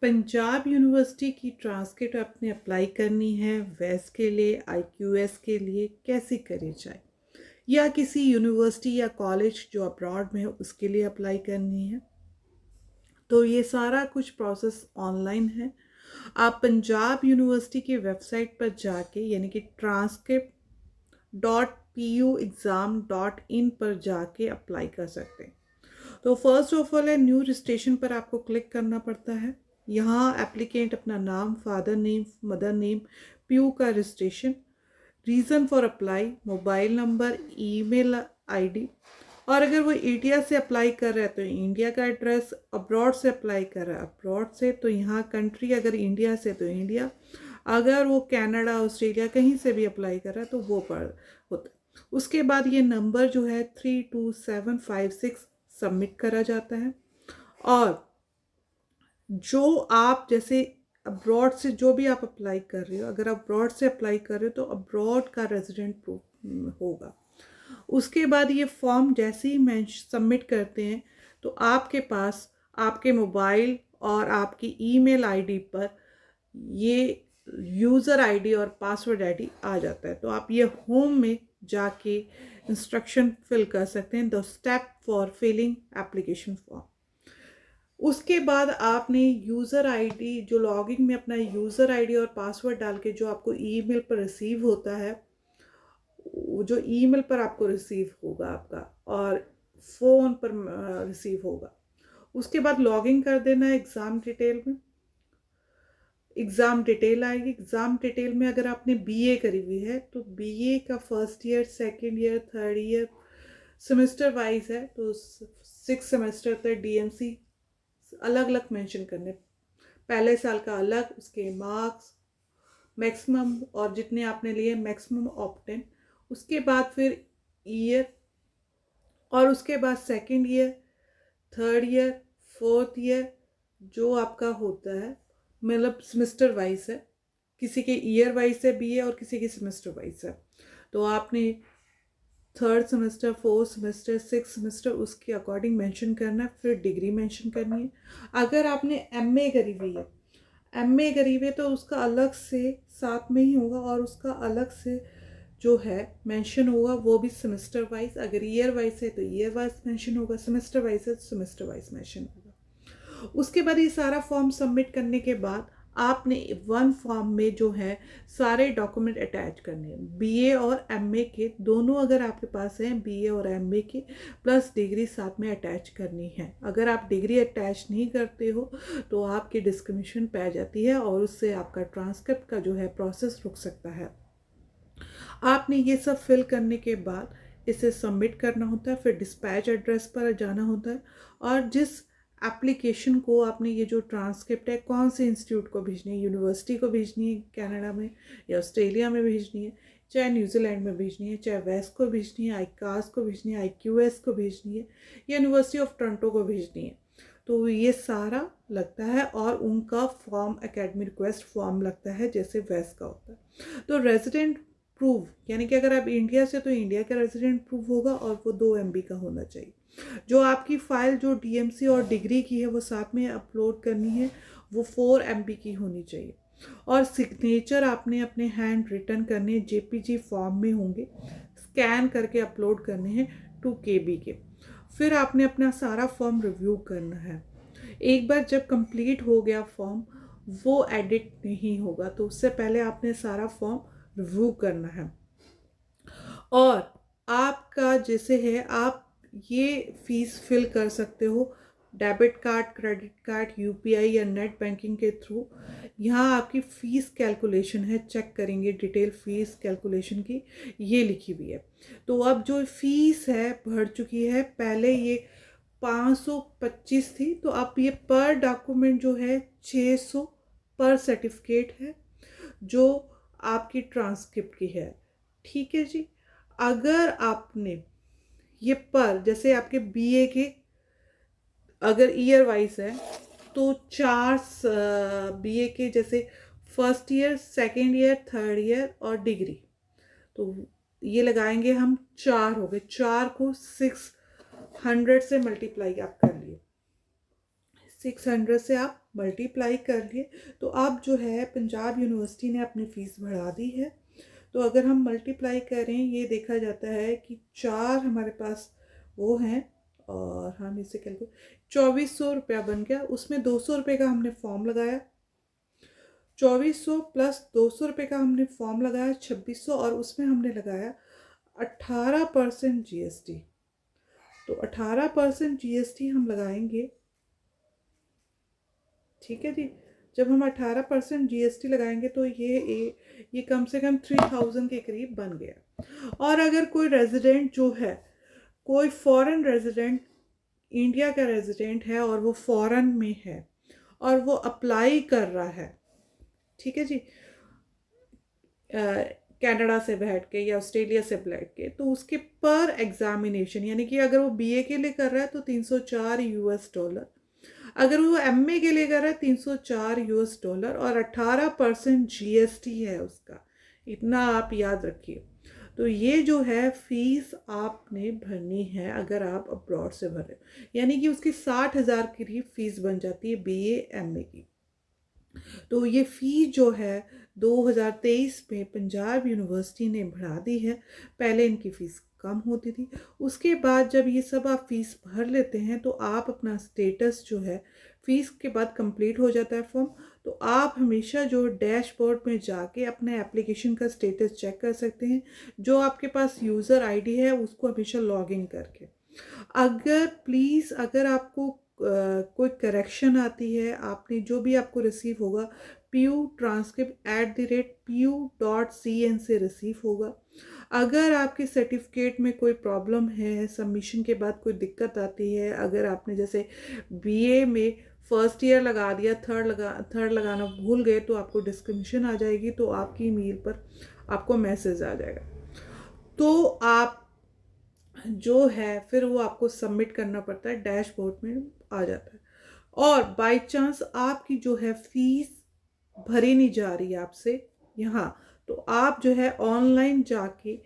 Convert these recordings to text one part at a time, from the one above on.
Punjab university की transcript आपने apply करनी है वेस के लिए, आईक्यूएस के लिए, कैसे करी जाए, या किसी यूनिवर्सिटी या कॉलेज जो अब्रॉड में है उसके लिए अप्लाई करनी है। तो ये सारा कुछ प्रोसेस ऑनलाइन है। आप पंजाब यूनिवर्सिटी की वेबसाइट पर जाके यानी कि transcript.puexam.in पर जाके अप्लाई कर सकते हैं। तो फर्स्ट ऑफ ऑल है न्यू रजिस्ट्रेशन पर आपको क्लिक करना पड़ता है। यहाँ एप्लीकेंट अपना नाम, father name, mother name, PU का registration, reason for apply, mobile number, email ID, और अगर वो इंडिया से अप्लाई कर रहा है तो इंडिया का एड्रेस, अब्रॉड से अप्लाई कर रहा है अब्रॉड से तो यहाँ कंट्री, अगर इंडिया से तो इंडिया, अगर वो कनाडा, ऑस्ट्रेलिया कहीं से भी अप्लाई कर रहा है तो वो पर होता है। उसके बाद ये नंबर जो है 32756 सबमिट करा जाता है। और जो आप जैसे अब्रॉड से जो भी आप अप्लाई कर रहे हो, अगर आप अब्रॉड से अप्लाई कर रहे हो तो अब्रॉड का रेजिडेंट प्रूफ होगा। उसके बाद ये फॉर्म जैसे ही सबमिट करते हैं तो आपके पास आपके मोबाइल और आपकी ईमेल आईडी पर ये यूज़र आईडी और पासवर्ड आईडी आ जाता है। तो आप ये होम में जाके इंस्ट्रक्शन फिल कर सकते हैं, the step for filling application form. उसके बाद आपने यूज़र आईडी, जो लॉगिन में अपना यूज़र आईडी और पासवर्ड डाल के जो आपको ईमेल पर रिसीव होता है, जो ईमेल पर आपको रिसीव होगा आपका और फ़ोन पर रिसीव होगा, उसके बाद लॉगिन कर देना है एग्ज़ाम डिटेल में। एग्ज़ाम डिटेल आएगी। एग्ज़ाम डिटेल में अगर आपने बीए करी हुई है तो बीए का first year, second year, third year semester wise है तो 6 सेमेस्टर तक डीएमसी अलग अलग मेंशन करने। पहले साल का अलग, उसके मार्क्स मैक्सिमम और जितने आपने लिए मैक्सिमम ऑप्टेन, उसके बाद फिर ईयर, और उसके बाद second year, third year, fourth year जो आपका होता है, मतलब सेमेस्टर वाइज है। किसी के ईयर वाइज है बीए और किसी के सेमेस्टर वाइज है। तो आपने third semester, fourth semester, six semester उसके अकॉर्डिंग मेंशन करना है। फिर डिग्री मेंशन करनी है। अगर आपने एमए करी हुई है, एमए करी हुई है तो उसका अलग से साथ में ही होगा और उसका अलग से जो है मेंशन होगा, वो भी सेमेस्टर वाइज। अगर ईयर वाइज है तो ईयर वाइज मेंशन होगा, सेमेस्टर वाइज है तो सेमेस्टर वाइज मेंशन होगा। उसके बाद ये सारा फॉर्म सबमिट करने के बाद आपने वन फॉर्म में जो है सारे डॉक्यूमेंट अटैच करने हैं, बीए और एमए के दोनों, अगर आपके पास हैं बीए और एमए के, प्लस डिग्री साथ में अटैच करनी है। अगर आप डिग्री अटैच नहीं करते हो तो आपकी डिस्क्रिमिनेशन पै जाती है और उससे आपका ट्रांसक्रिप्ट का जो है प्रोसेस रुक सकता है। आपने ये सब फिल करने के बाद इसे सबमिट करना होता है, फिर डिस्पैच एड्रेस पर जाना होता है और जिस एप्लीकेशन को आपने ये जो ट्रांसक्रिप्ट है कौन से इंस्टीट्यूट को भेजनी है, यूनिवर्सिटी को भेजनी है कनाडा में या ऑस्ट्रेलिया में भेजनी है, चाहे न्यूजीलैंड में भेजनी है, चाहे वेस्ट को भेजनी है, आईकास को भेजनी है, आईक्यूएस को भेजनी है, या यूनिवर्सिटी ऑफ टोरंटो को भेजनी है, तो ये सारा लगता है। और उनका फॉर्म एकेडमी रिक्वेस्ट फॉर्म लगता है जैसे वेस्ट का होता है। तो रेजिडेंट प्रूफ यानी कि अगर आप इंडिया से तो इंडिया का रेजिडेंट प्रूफ होगा और वो 2 MB का होना चाहिए। जो आपकी फ़ाइल जो डीएमसी और डिग्री की है वो साथ में अपलोड करनी है, वो 4 MB की होनी चाहिए। और सिग्नेचर आपने अपने हैंड रिटन करने जेपीजी फॉर्म में होंगे, स्कैन करके अपलोड करने हैं 2 KB के। फिर आपने अपना सारा फॉर्म रिव्यू करना है। एक बार जब कंप्लीट हो गया फॉर्म, वो एडिट नहीं होगा, तो उससे पहले आपने सारा फॉर्म रिव्यू करना है। और आपका जैसे है, आप ये फीस फिल कर सकते हो debit card, credit card, UPI या नेट बैंकिंग के थ्रू। यहाँ आपकी फ़ीस कैलकुलेशन है, चेक करेंगे डिटेल फ़ीस कैलकुलेशन की, ये लिखी हुई है। तो अब जो फ़ीस है बढ़ चुकी है, पहले ये 525 थी, तो अब ये पर डॉक्यूमेंट जो है 600 पर सर्टिफिकेट है जो आपकी ट्रांसक्रिप्ट की है। ठीक है जी। अगर आपने ये पर जैसे आपके बीए के अगर ईयर वाइज है तो 4 बीए के जैसे first year, second year, third year और डिग्री, तो ये लगाएंगे हम 4 हो गए। 4 को 600 से मल्टीप्लाई आप कर लिए, 600 से आप मल्टीप्लाई कर लिए तो अब जो है पंजाब यूनिवर्सिटी ने अपनी फ़ीस बढ़ा दी है। तो अगर हम मल्टीप्लाई करें, ये देखा जाता है कि 4 हमारे पास वो हैं और हम इसे कैलकुलेट 2400 रुपया बन गया। उसमें 200 रुपये का हमने फॉर्म लगाया, 2400 प्लस 200 रुपये का हमने फॉर्म लगाया 2600, और उसमें हमने लगाया 18% GST। तो 18% GST हम लगाएंगे, ठीक है जी। जब हम 18% GST लगाएंगे तो ये कम से कम 3000 के करीब बन गया। और अगर कोई रेजिडेंट जो है, कोई फॉरेन रेजिडेंट, इंडिया का रेजिडेंट है और वो फॉरेन में है और वो अप्लाई कर रहा है, ठीक है जी, कनाडा से बैठ के या ऑस्ट्रेलिया से बैठ के, तो उसके पर एग्जामिनेशन, यानी कि अगर वो BA के लिए कर रहा है तो $304, अगर वो MA के लिए कर रहा है $304 और 18% GST है उसका, इतना आप याद रखिए। तो ये जो है फ़ीस आपने भरनी है अगर आप अब्रॉड से भर रहे हो, यानी कि उसकी 60,000 की करीब फ़ीस बन जाती है BA MA की। तो ये फ़ीस जो है 2023 में पंजाब यूनिवर्सिटी ने बढ़ा दी है। पहले इनकी फ़ीस कम होती थी। उसके बाद जब ये सब आप फ़ीस भर लेते हैं तो आप अपना स्टेटस जो है, फ़ीस के बाद कंप्लीट हो जाता है फॉर्म, तो आप हमेशा जो डैशबोर्ड में जाके अपने एप्लीकेशन का स्टेटस चेक कर सकते हैं। जो आपके पास यूज़र आईडी है उसको हमेशा लॉग इन करके। अगर प्लीज़, अगर आपको कोई करेक्शन आती है, आपने जो भी आपको रिसीव होगा PU transcript@pu.cn से रिसीव होगा। अगर आपके सर्टिफिकेट में कोई प्रॉब्लम है, सबमिशन के बाद कोई दिक्कत आती है, अगर आपने जैसे BA में फर्स्ट ईयर लगा दिया, थर्ड लगाना भूल गए तो आपको डिस्क्रिमिनेशन आ जाएगी, तो आपकी ईमेल पर आपको मैसेज आ जाएगा। तो आप जो है फिर वो आपको सबमिट करना पड़ता है, डैशबोर्ड में आ जाता है। और बाय चांस आपकी जो है फ़ीस भरी नहीं जा रही है आपसे यहाँ, तो आप जो है ऑनलाइन जाके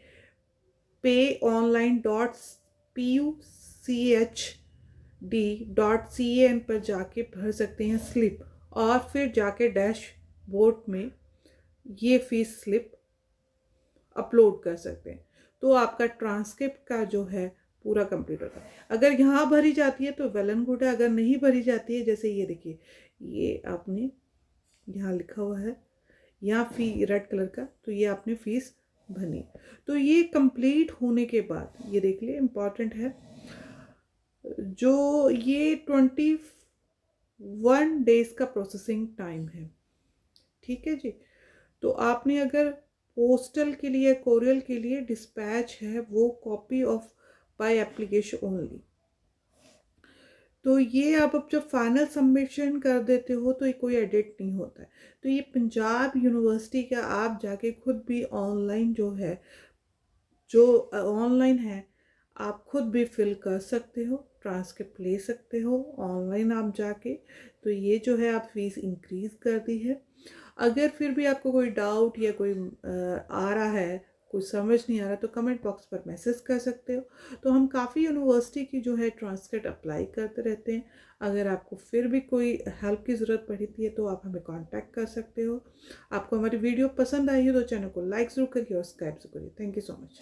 payonline.puchd.can पर जाके भर सकते हैं स्लिप, और फिर जाके डैशबोर्ड में ये फ़ीस स्लिप अपलोड कर सकते हैं। तो आपका ट्रांसक्रिप्ट का जो है पूरा कंप्लीट होता है। अगर यहाँ भरी जाती है तो वेल एंड गुड है, अगर नहीं भरी जाती है, जैसे ये देखिए, ये आपने यहाँ लिखा हुआ है यहाँ फ़ी रेड कलर का, तो ये आपने फ़ीस भरनी। तो ये कंप्लीट होने के बाद ये देख लिए, इम्पॉर्टेंट है, जो ये 21 डेज़ का प्रोसेसिंग टाइम है, ठीक है जी। तो आपने अगर पोस्टल के लिए, कोरियर के लिए डिस्पैच है, वो copy of by application only. तो ये आप अब जब फाइनल सबमिशन कर देते हो तो ये कोई एडिट नहीं होता है। तो ये पंजाब यूनिवर्सिटी का आप जाके खुद भी ऑनलाइन जो है, जो ऑनलाइन है, आप खुद भी फिल कर सकते हो, ट्रांसक्रिप्ट ले सकते हो ऑनलाइन आप जाके। तो ये जो है आप फीस इंक्रीज़ कर दी है। अगर फिर भी आपको कोई डाउट या कोई आ रहा है, कुछ समझ नहीं आ रहा, तो कमेंट बॉक्स पर मैसेज कर सकते हो। तो हम काफ़ी यूनिवर्सिटी की जो है ट्रांसक्रिप्ट अप्लाई करते रहते हैं। अगर आपको फिर भी कोई हेल्प की ज़रूरत पड़ती है तो आप हमें कांटेक्ट कर सकते हो। आपको हमारी वीडियो पसंद आई हो तो चैनल को लाइक ज़रूर करिए और सब्सक्राइब ज़रूर करिए। Thank you so much.